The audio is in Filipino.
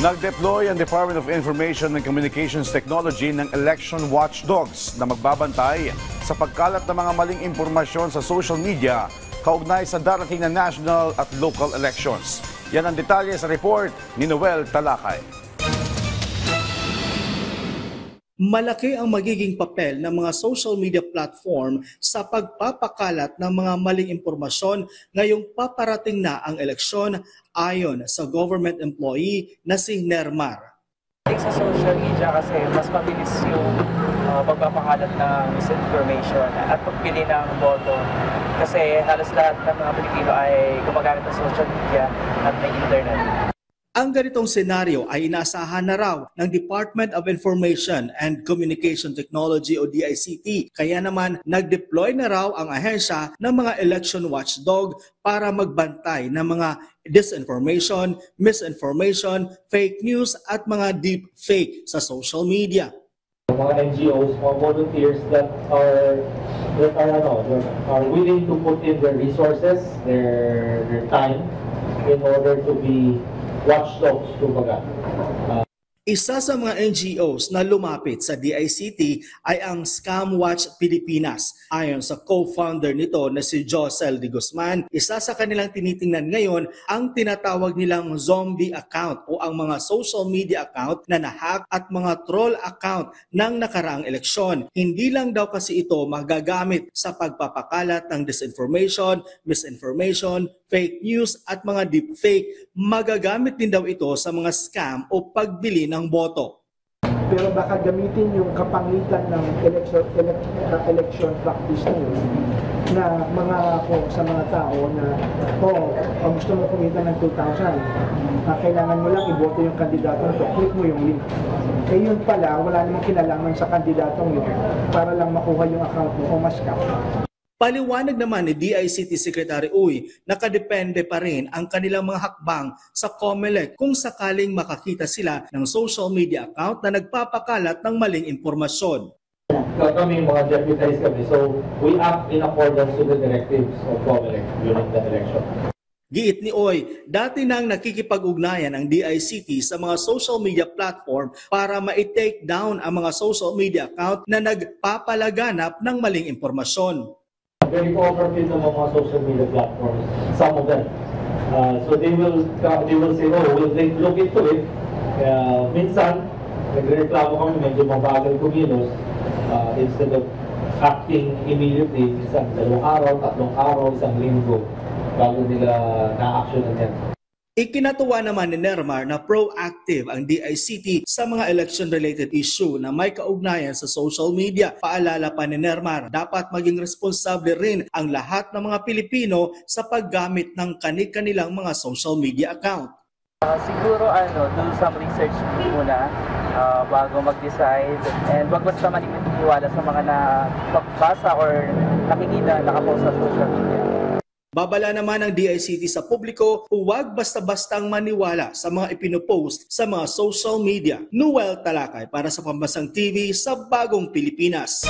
Nag-deploy ang Department of Information and Communications Technology ng election watchdogs na magbabantay sa pagkalat ng mga maling impormasyon sa social media kaugnay sa darating na national at local elections. Yan ang detalye sa report ni Noel Talakay. Malaki ang magiging papel ng mga social media platform sa pagpapakalat ng mga maling impormasyon ngayong paparating na ang eleksyon ayon sa government employee na si Nermar. Sa social media kasi mas mabilis yung pagpapakalat ng misinformation at pagpili ng boto kasi halos lahat ng mga Pilipino ay gumagamit ng social media at ng internet. Ang ganitong senaryo ay inaasahan na raw ng Department of Information and Communication Technology o DICT. Kaya naman nag-deploy na raw ang ahensya ng mga election watchdog para magbantay ng mga disinformation, misinformation, fake news at mga deep fake sa social media. Mga NGOs, mga volunteers that are willing to put in their resources, their time in order to be watchdogs, kumbaga. Isa sa mga NGOs na lumapit sa DICT ay ang Scam Watch Pilipinas. Ayon sa co-founder nito na si Josel de Guzman, isa sa kanilang tinitingnan ngayon ang tinatawag nilang zombie account o ang mga social media account na nahack at mga troll account ng nakaraang eleksyon. Hindi lang daw kasi ito magagamit sa pagpapakalat ng disinformation, misinformation, fake news at mga deepfake. Magagamit din daw ito sa mga scam o pagbili ng boto. Pero baka gamitin yung kapangitan ng election practice na yun na mangako sa mga tao na kung gusto mo kumita ng 2,000, kailangan mo lang iboto yung kandidato na to, click mo yung link. Eh yun pala, wala namang kinalaman sa kandidatong yun para lang makuha yung account mo o mas-scam. Paliwanag naman ni DICT Secretary Uy, nakadepende pa rin ang kanilang mga hakbang sa COMELEC kung sakaling makakita sila ng social media account na nagpapakalat ng maling impormasyon. Kami mga deputized kami, so we act in accordance to the directives of COMELEC during the election. Giit ni Uy, dati nang nakikipag-ugnayan ang DICT sa mga social media platform para ma-take down ang mga social media account na nagpapalaganap ng maling impormasyon. Very cooperative ng mga social media platforms, some of them. So they will say, we'll look into it. Minsan, nagreklamo kami, medyo mabagal kumilos. Instead of acting immediately, minsan 2 araw, 3 araw, 1 linggo, bago nila na-actionan yan. Ikinatuwa naman ni Nermar na proactive ang DICT sa mga election-related issue na may kaugnayan sa social media. Paalala pa ni Nermar, dapat maging responsable rin ang lahat ng mga Pilipino sa paggamit ng kanilang mga social media account. Siguro do some research muna bago mag-decide and wag basta maniniwala sa mga nagbasa or nakikita nakapost sa social media. Babala naman ng DICT sa publiko, huwag basta-bastang maniwala sa mga ipinopost sa mga social media. Noel Talakay para sa Pambansang TV sa Bagong Pilipinas.